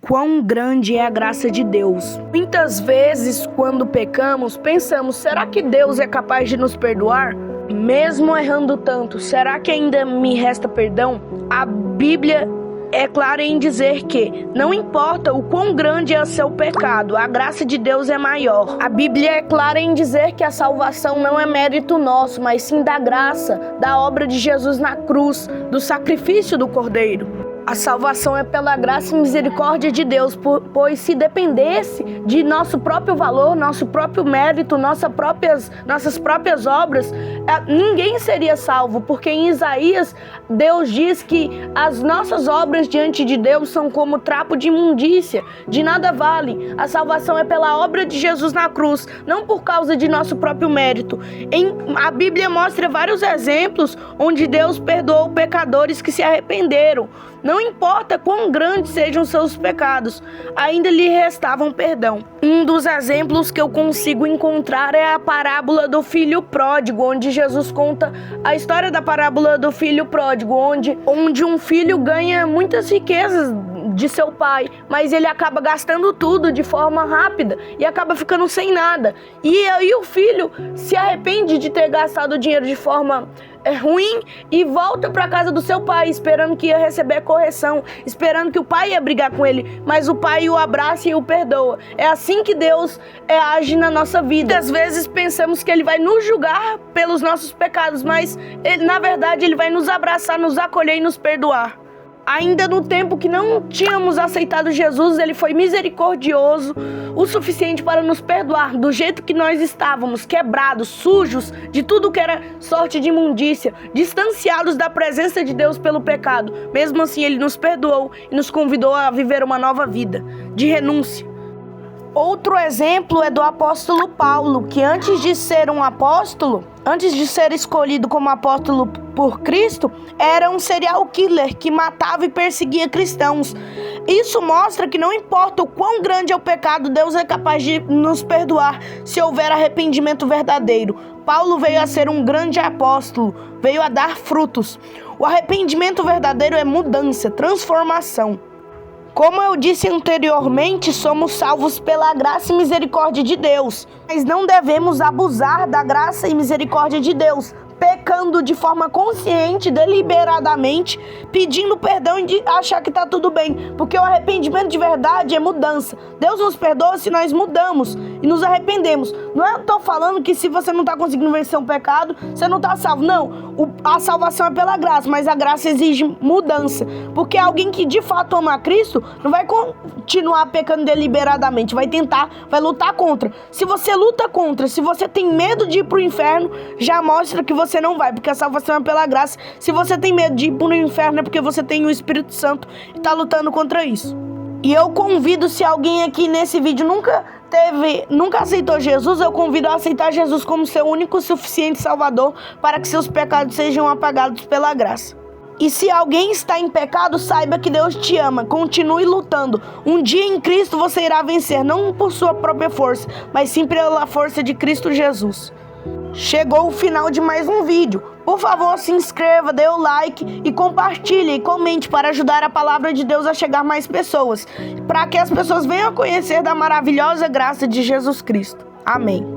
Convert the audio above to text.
Quão grande é a graça de Deus. Muitas vezes, quando pecamos, pensamos, será que Deus é capaz de nos perdoar? Mesmo errando tanto, será que ainda me resta perdão? A Bíblia é clara em dizer que não importa o quão grande é o seu pecado, a graça de Deus é maior. A Bíblia é clara em dizer que a salvação não é mérito nosso, mas sim da graça, da obra de Jesus na cruz, do sacrifício do Cordeiro. A salvação é pela graça e misericórdia de Deus, pois se dependesse de nosso próprio valor, nosso próprio mérito, nossas próprias obras, ninguém seria salvo, porque em Isaías, Deus diz que as nossas obras diante de Deus são como trapo de imundícia, de nada vale. A salvação é pela obra de Jesus na cruz, não por causa de nosso próprio mérito. A Bíblia mostra vários exemplos onde Deus perdoou pecadores que se arrependeram. Não importa quão grandes sejam seus pecados, ainda lhe restavam perdão. Um dos exemplos que eu consigo encontrar é a parábola do filho pródigo, onde Jesus conta a história da parábola do filho pródigo, onde um filho ganha muitas riquezas de seu pai, mas ele acaba gastando tudo de forma rápida e acaba ficando sem nada. E aí o filho se arrepende de ter gastado o dinheiro de forma ruim e volta para casa do seu pai, esperando que ia receber correção, esperando que o pai ia brigar com ele, mas o pai o abraça e o perdoa. É assim que Deus age na nossa vida. Muitas vezes pensamos que ele vai nos julgar pelos nossos pecados, mas na verdade ele vai nos abraçar, nos acolher e nos perdoar. Ainda no tempo que não tínhamos aceitado Jesus, ele foi misericordioso o suficiente para nos perdoar do jeito que nós estávamos, quebrados, sujos, de tudo que era sorte de imundícia, distanciados da presença de Deus pelo pecado. Mesmo assim, ele nos perdoou e nos convidou a viver uma nova vida de renúncia. Outro exemplo é do apóstolo Paulo, que antes de ser um apóstolo, antes de ser escolhido como apóstolo por Cristo, era um serial killer que matava e perseguia cristãos. Isso mostra que não importa o quão grande é o pecado, Deus é capaz de nos perdoar se houver arrependimento verdadeiro. Paulo veio a ser um grande apóstolo, veio a dar frutos. O arrependimento verdadeiro é mudança, transformação. Como eu disse anteriormente, somos salvos pela graça e misericórdia de Deus, mas não devemos abusar da graça e misericórdia de Deus, pecando de forma consciente, deliberadamente, pedindo perdão e de achar que está tudo bem, porque o arrependimento de verdade é mudança. Deus nos perdoa se nós mudamos e nos arrependemos. Não é eu estou falando que se você não está conseguindo vencer um pecado, você não está salvo. Não, a salvação é pela graça, mas a graça exige mudança, porque alguém que de fato ama a Cristo não vai continuar pecando deliberadamente, vai lutar contra. Se você luta contra, se você tem medo de ir para o inferno, já mostra que você não vai, porque a salvação é pela graça. Se você tem medo de ir para o inferno, é porque você tem o Espírito Santo e está lutando contra isso. E eu convido, se alguém aqui nesse vídeo nunca aceitou Jesus, eu convido a aceitar Jesus como seu único e suficiente Salvador para que seus pecados sejam apagados pela graça. E se alguém está em pecado, saiba que Deus te ama, continue lutando. Um dia em Cristo você irá vencer, não por sua própria força, mas sim pela força de Cristo Jesus. Chegou o final de mais um vídeo. Por favor, se inscreva, dê o like e compartilhe e comente para ajudar a palavra de Deus a chegar a mais pessoas, para que as pessoas venham a conhecer da maravilhosa graça de Jesus Cristo. Amém.